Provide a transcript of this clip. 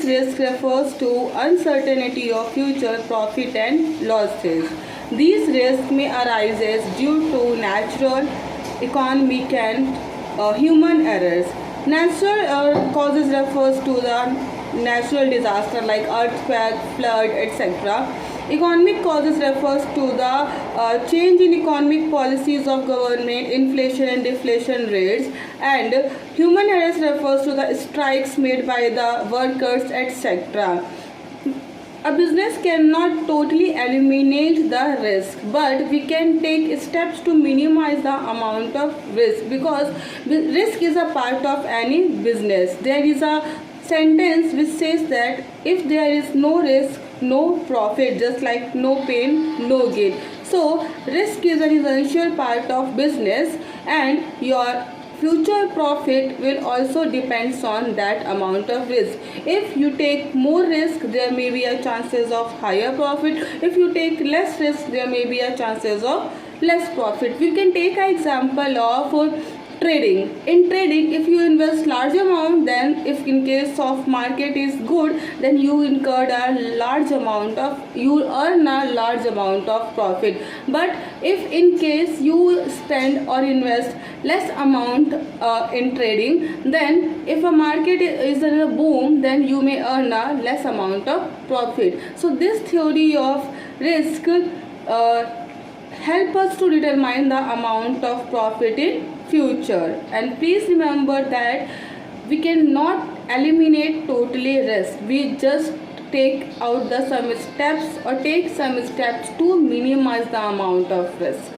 risk refers to uncertainty of future profit and losses. These risks may arise due to natural, economic, and human errors. Natural causes refers to the natural disaster like earthquake, flood, etc. Economic causes refers to the change in economic policies of government, inflation and deflation rates, and human errors refers to the strikes made by the workers, etc. A business cannot totally eliminate the risk, but we can take steps to minimize the amount of risk, because risk is a part of any business. There is a sentence which says that if there is no risk, no profit, just like no pain, no gain. So risk is an essential part of business, and your future profit will also depends on that amount of risk. If you take more risk, there may be a chances of higher profit. If you take less risk, there may be a chances of less profit. We can take an example of trading. In trading, if you invest large amount, then if in case of market is good, then you incurred a large amount of, you earn a large amount of profit. But if in case you spend or invest less amount in trading, then if a market is in a boom, then you may earn a less amount of profit. So this theory of risk help us to determine the amount of profit in future. And please remember that we cannot eliminate totally risk. We just take out the some steps or take some steps to minimize the amount of risk.